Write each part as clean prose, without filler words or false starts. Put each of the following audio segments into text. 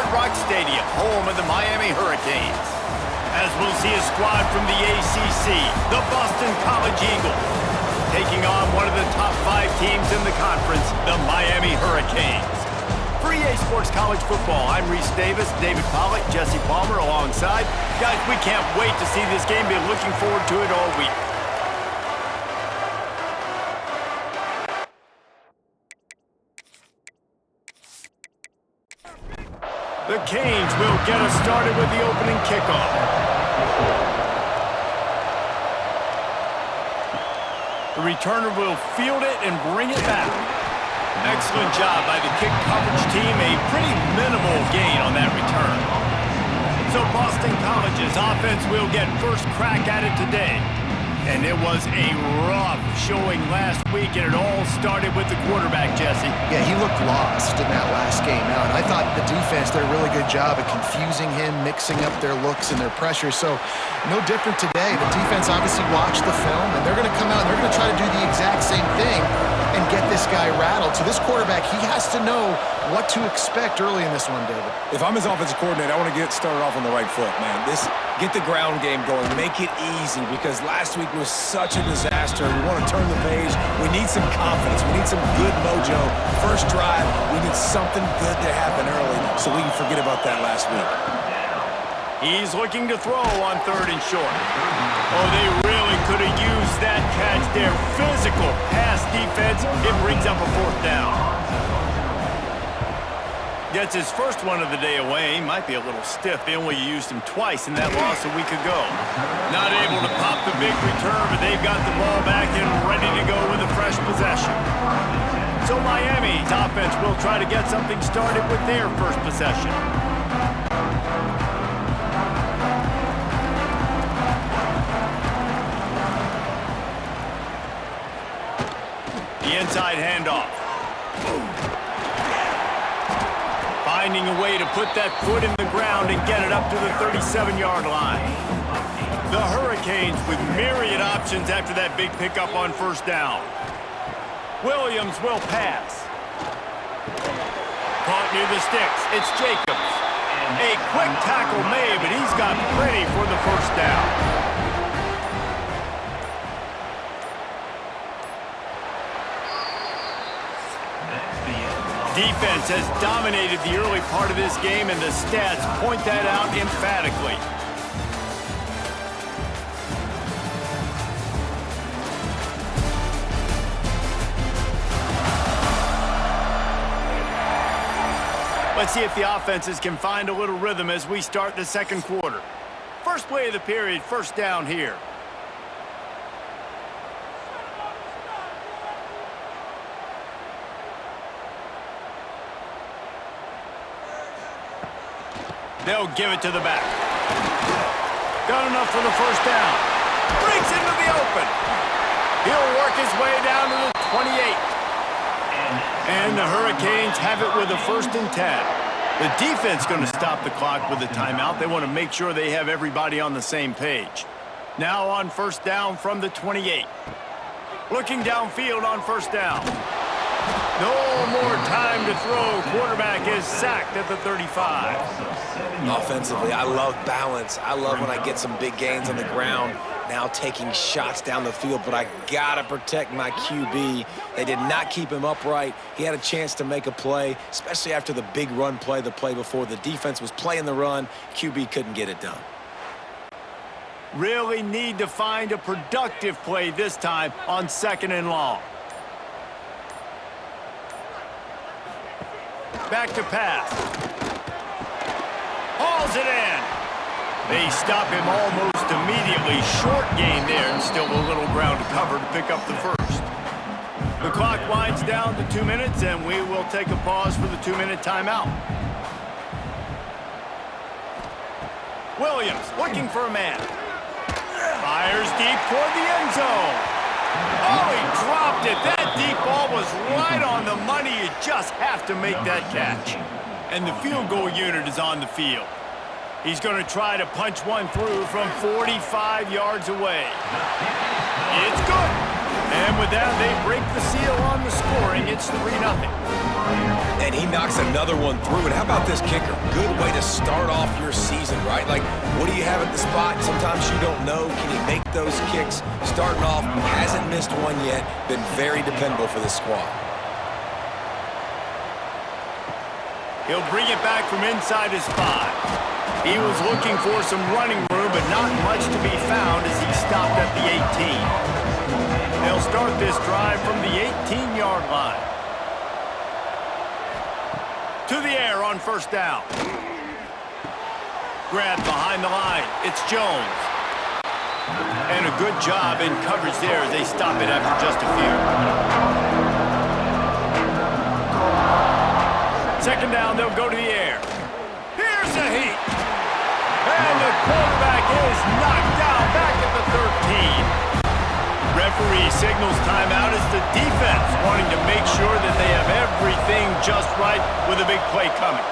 Hard Rock Stadium, home of the Miami Hurricanes. As we'll see a squad from the ACC, the Boston College Eagles, taking on one of the top 5 teams in the conference, the Miami Hurricanes. For EA Sports College Football, I'm Reese Davis, David Pollack, Jesse Palmer alongside. Guys, we can't wait to see this game. Been looking forward to it all week. The Canes will get us started with the opening kickoff. The returner will field it and bring it back. Excellent job by the kick coverage team. A pretty minimal gain on that return. So Boston College's offense will get first crack at it today. And it was a rough showing last week, and it all started with the quarterback, Jesse. Yeah, he looked lost in that last game now, and I thought the defense did a really good job of confusing him, mixing up their looks and their pressure. So no different today. The defense obviously watched the film, and they're going to come out and they're going to try to do the exact same thing and get this guy rattled. So this quarterback, he has to know what to expect early in this one, David. If I'm his offensive coordinator, I want to get started off on the right foot, man. Get the ground game going. Make it easy, because last week was such a disaster. We want to turn the page. We need some confidence. We need some good mojo. First drive, we need something good to happen early so we can forget about that last week. He's looking to throw on 3rd and short. Oh, they really could have used that catch there. Physical pass defense. It brings up a 4th down. Gets his first one of the day away. Might be a little stiff. They only used him twice in that loss a week ago. Not able to pop the big return, but they've got the ball back and ready to go with a fresh possession. So Miami's offense will try to get something started with their first possession. The inside handoff. Finding a way to put that foot in the ground and get it up to the 37-yard line. The Hurricanes with myriad options after that big pickup on 1st down. Williams will pass. Caught near the sticks. It's Jacobs. A quick tackle made, but he's got plenty for the 1st down. Defense has dominated the early part of this game, and the stats point that out emphatically. Let's see if the offenses can find a little rhythm as we start the second quarter. First play of the period, 1st down here. They'll give it to the back. Got enough for the 1st down. Breaks into the open. He'll work his way down to the 28. And the Hurricanes have it with a 1st and 10. The defense going to stop the clock with a timeout. They want to make sure they have everybody on the same page. Now on 1st down from the 28. Looking downfield on 1st down. No more time to throw. Quarterback is sacked at the 35. Offensively, I love balance. I love when I get some big gains on the ground, now taking shots down the field, but I gotta protect my QB. They did not keep him upright. He had a chance to make a play, especially after the big run play the play before. The defense was playing the run. QB couldn't get it done. Really need to find a productive play this time on 2nd and long. Back to pass. Hauls it in. They stop him almost immediately. Short gain there, and still a little ground to cover to pick up the 1st. The clock winds down to 2 minutes, and we will take a pause for the 2-minute timeout. Williams looking for a man. Fires deep toward the end zone. Oh, he dropped it. That deep ball was right on the money. You just have to make that catch. And the field goal unit is on the field. He's going to try to punch one through from 45 yards away. It's good. And with that, they break the seal on the scoring. It's 3-0. And he knocks another one through. And how about this kicker? Good way to start off your season, right? Like, what do you have at the spot? Sometimes you don't know. Can he make those kicks? Starting off, hasn't missed one yet. Been very dependable for this squad. He'll bring it back from inside his 5. He was looking for some running room, but not much to be found as he stopped at the 18. They'll start this drive from the 18-yard line. To the air on first down. Grabbed behind the line. It's Jones. And a good job in coverage there as they stop it after just a few. Second down, they'll go to the air. Here's a heat. And the quarterback is knocked down back at the 13. Referee signals timeout as the defense wanting to make sure that they have everything just right with a big play coming.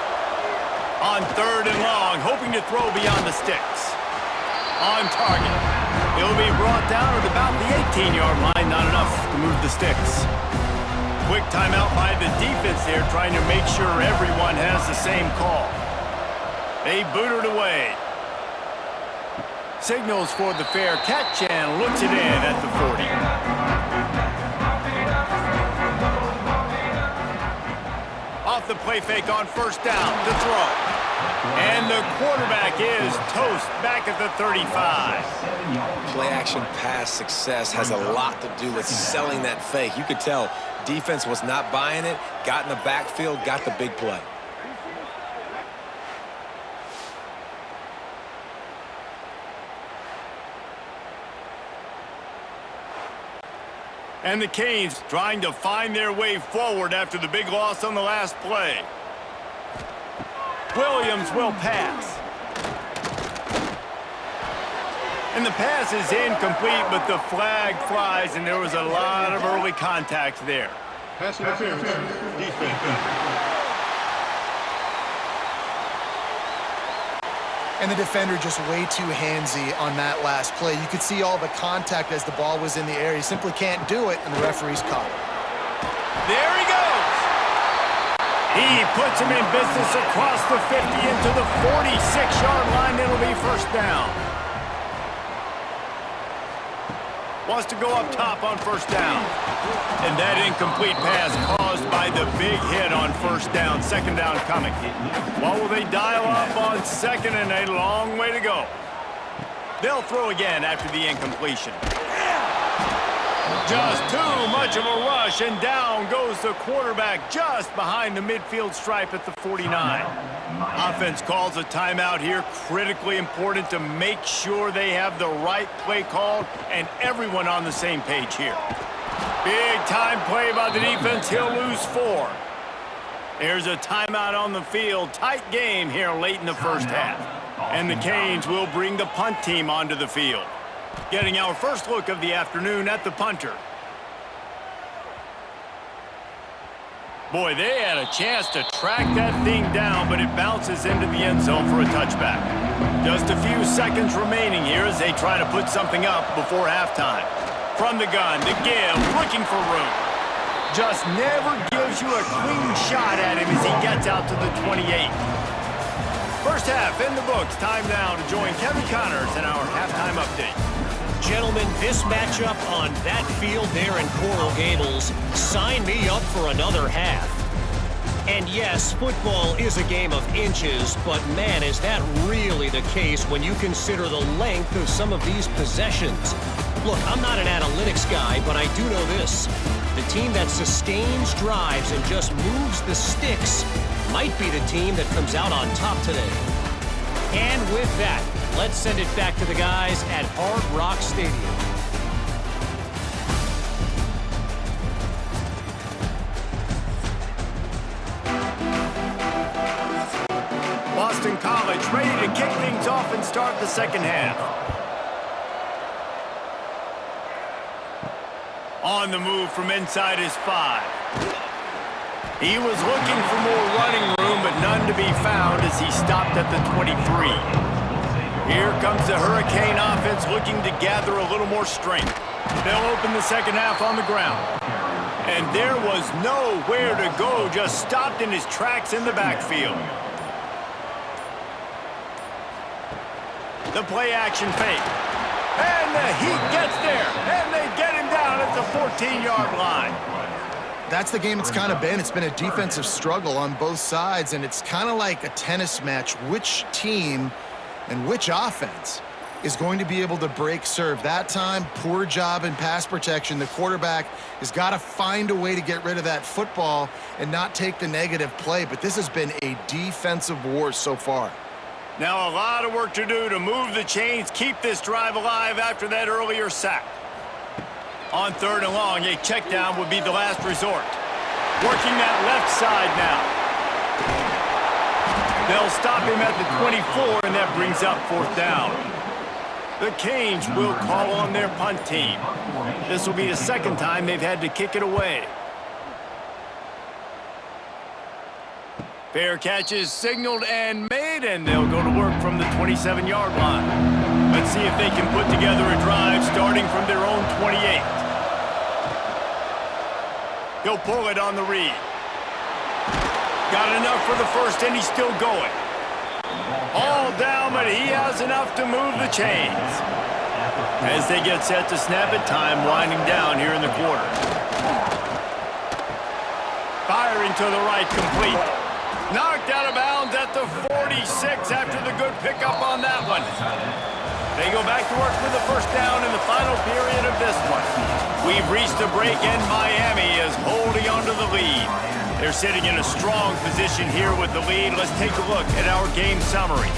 On 3rd and long, hoping to throw beyond the sticks. On target. He'll be brought down at about the 18-yard line, not enough to move the sticks. Quick timeout by the defense there, trying to make sure everyone has the same call. They boot it away. Signals for the fair catch and looks it in at the 40. Off the play fake on first down, the throw. And the quarterback is toast back at the 35. Play action pass success has a lot to do with selling that fake. You could tell defense was not buying it, got in the backfield, got the big play. And the Canes trying to find their way forward after the big loss on the last play. Williams will pass. And the pass is incomplete, but the flag flies, and there was a lot of early contact there. Pass interference, defense. And the defender just way too handsy on that last play. You could see all the contact as the ball was in the air. He simply can't do it, and the referee's caught it. There he goes. He puts him in business across the 50 into the 46-yard line. It'll be first down. Wants to go up top on first down. And that incomplete pass caused by the big hit on first down. Second down coming. What will they dial up on second and a long way to go? They'll throw again after the incompletion. Just too much of a rush, and down goes the quarterback just behind the midfield stripe at the 49. Offense calls a timeout here. Critically important to make sure they have the right play called and everyone on the same page here. Big time play by the defense. He'll lose 4. There's a timeout on the field. Tight game here late in the first half. And the Canes will bring the punt team onto the field. Getting our first look of the afternoon at the punter. Boy, they had a chance to track that thing down, but it bounces into the end zone for a touchback. Just a few seconds remaining here as they try to put something up before halftime. From the gun, to give, looking for room. Just never gives you a clean shot at him as he gets out to the 28. First half in the books. Time now to join Kevin Connors in our halftime update. Gentlemen, this matchup on that field there in Coral Gables, sign me up for another half. And yes, football is a game of inches, but man, is that really the case when you consider the length of some of these possessions. Look, I'm not an analytics guy, but I do know this. The team that sustains drives and just moves the sticks might be the team that comes out on top today. And with that, let's send it back to the guys at Hard Rock Stadium. Boston College ready to kick things off and start the second half. On the move from inside his 5. He was looking for more running room, but none to be found as he stopped at the 23. Here comes the Hurricane offense looking to gather a little more strength. They'll open the second half on the ground. And there was nowhere to go, just stopped in his tracks in the backfield. The play action fake. And the Heat gets there, and they get him down at the 14-yard line. That's the game it's kind of been. It's been a defensive struggle on both sides, and it's kind of like a tennis match. Which team and which offense is going to be able to break serve? That time, poor job in pass protection. The quarterback has got to find a way to get rid of that football and not take the negative play, but this has been a defensive war so far. Now a lot of work to do to move the chains, keep this drive alive after that earlier sack. On third and long, a check down would be the last resort. Working that left side now. They'll stop him at the 24, and that brings up fourth down. The Canes will call on their punt team. This will be the second time they've had to kick it away. Fair catch is signaled and made, and they'll go to work from the 27-yard line. Let's see if they can put together a drive starting from their own 28. He'll pull it on the read. Got enough for the first, and he's still going. All down, but he has enough to move the chains. As they get set to snap it, time winding down here in the quarter. Firing to the right, complete. Knocked out of bounds at the 46 after the good pickup on that one. They go back to work for the first down in the final period of this one. We've reached a break, and Miami is holding on to the lead. They're sitting in a strong position here with the lead. Let's take a look at our game summary.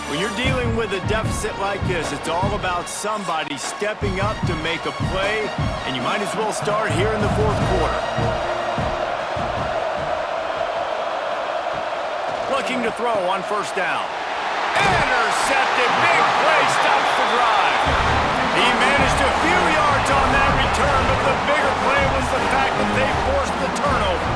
When you're dealing with a deficit like this, it's all about somebody stepping up to make a play, and you might as well start here in the fourth quarter. Looking to throw on first down. Intercepted. Big play stops the drive. He managed a few yards on that return, but the bigger play was the fact that they forced the turnover.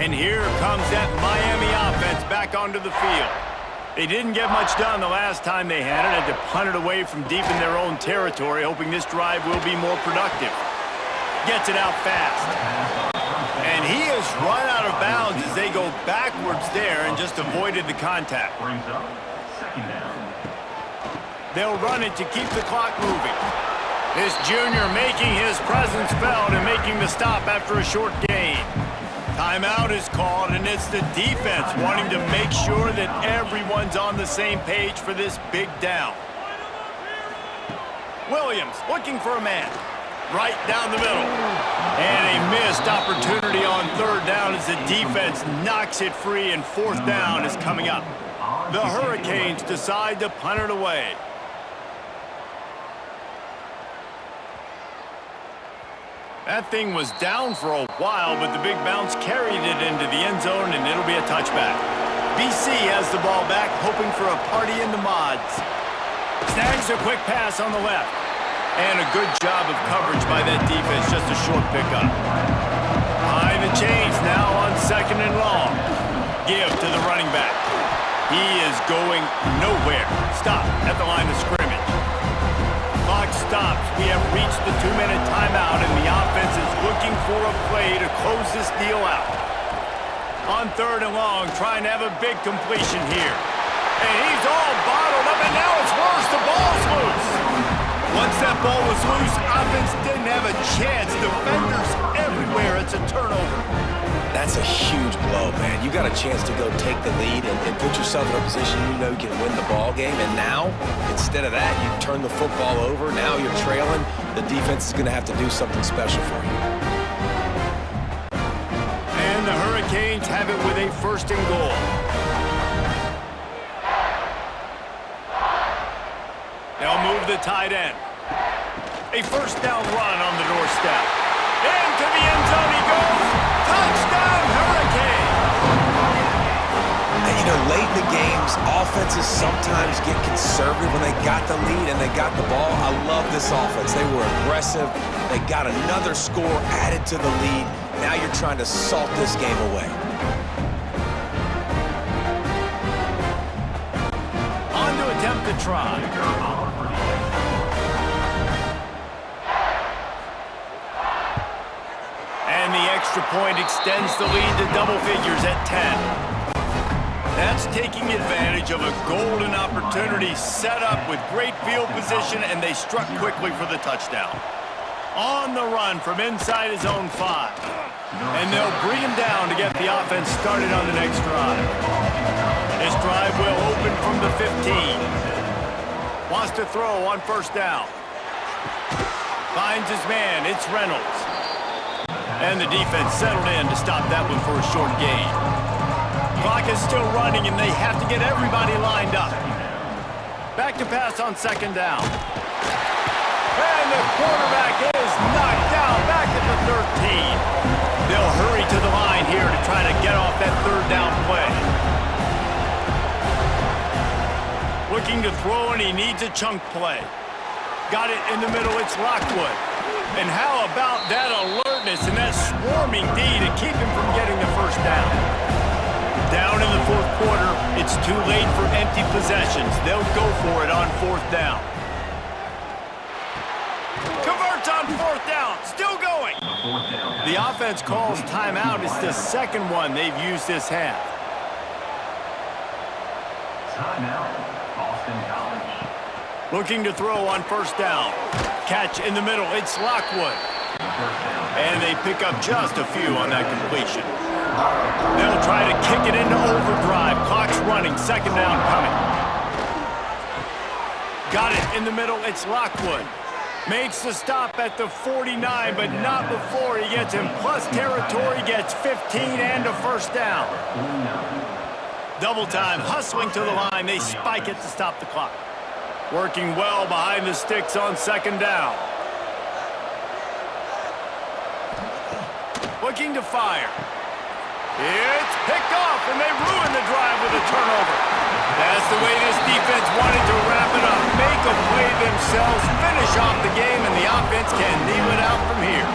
And here comes that Miami offense back onto the field. They didn't get much done the last time they had it. Had to punt it away from deep in their own territory, hoping this drive will be more productive. Gets it out fast. And he has run out of bounds as they go backwards there and just avoided the contact. They'll run it to keep the clock moving. This junior making his presence felt and making the stop after a short gain. Timeout is called, and it's the defense wanting to make sure that everyone's on the same page for this big down. Williams looking for a man. Right down the middle. And a missed opportunity on third down as the defense knocks it free, and fourth down is coming up. The Hurricanes decide to punt it away. That thing was down for a while, but the big bounce carried it into the end zone, and it'll be a touchback. BC has the ball back, hoping for a party in the mods. Snags a quick pass on the left. And a good job of coverage by that defense, just a short pickup. Behind the chains now on second and long. Give to the running back. He is going nowhere. Stop at the line of scrimmage. Clock stops. We have reached the 2-minute timeout, and the offense is looking for a play to close this deal out. On third and long, trying to have a big completion here. And he's all bottled up, and now it's worse. The ball's loose. Once that ball was loose, offense didn't have a chance. Defenders everywhere. It's a turnover. That's a huge blow, man. You got a chance to go take the lead and put yourself in a position you know you can win the ball game. And now, instead of that, you turn the football over. Now you're trailing. The defense is going to have to do something special for you. And the Hurricanes have it with a first and goal. They'll move the tight end. A first down run on the doorstep. Into the end zone he goes. Touchdown, Hurricanes! offenses sometimes get conservative when they got the lead and they got the ball. I love this offense. They were aggressive. They got another score added to the lead. Now you're trying to salt this game away. On to attempt the try. And the extra point extends the lead to double figures at 10. That's taking advantage of a golden opportunity set up with great field position, and they struck quickly for the touchdown. On the run from inside his own 5. And they'll bring him down to get the offense started on the next drive. This drive will open from the 15. Wants to throw on first down. Finds his man. It's Reynolds. And the defense settled in to stop that one for a short gain. Clock is still running, and they have to get everybody lined up. Back to pass on second down. And the quarterback is knocked down back at the 13. They'll hurry to the line here to try to get off that third down play. Looking to throw, and he needs a chunk play. Got it in the middle. It's Lockwood. And how about that alertness and that swarming D to keep him from getting the first down? Down in the fourth quarter, it's too late for empty possessions. They'll go for it on fourth down. Converts on fourth down, still going. The offense calls timeout. It's the second one they've used this half. Timeout, Boston College. Looking to throw on first down. Catch in the middle, it's Lockwood. And they pick up just a few on that completion. They'll try to kick it into overdrive. Clock's running, second down coming. Got it in the middle, it's Lockwood. Makes the stop at the 49, but not before he gets in plus territory, gets 15 and a first down. Double time, hustling to the line. They spike it to stop the clock. Working well behind the sticks on second down. Looking to fire. It's picked off, and they ruin the drive with a turnover. That's the way this defense wanted to wrap it up. Make a play themselves, finish off the game, and the offense can kneel it out from here.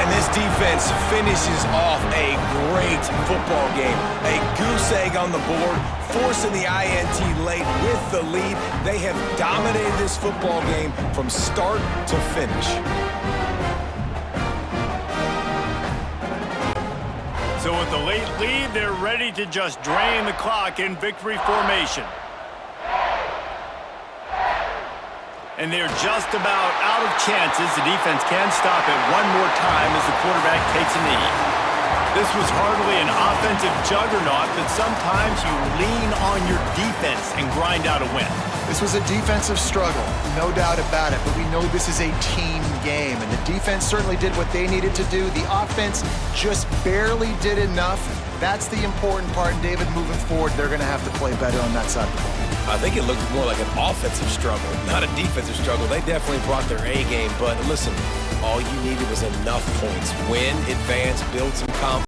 And this defense finishes off a great football game. A goose egg on the board, forcing the INT late with the lead. They have dominated this football game from start to finish. So with the late lead, they're ready to just drain the clock in victory formation. And they're just about out of chances. The defense can stop it one more time as the quarterback takes a knee. This was hardly an offensive juggernaut, but sometimes you lean on your defense and grind out a win. This was a defensive struggle, no doubt about it, but we know this is a team game, and the defense certainly did what they needed to do. The offense just barely did enough. That's the important part, and David, moving forward, they're going to have to play better on that side of the ball. I think it looked more like an offensive struggle, not a defensive struggle. They definitely brought their A game, but listen, all you needed was enough points. Win, advance, build some confidence.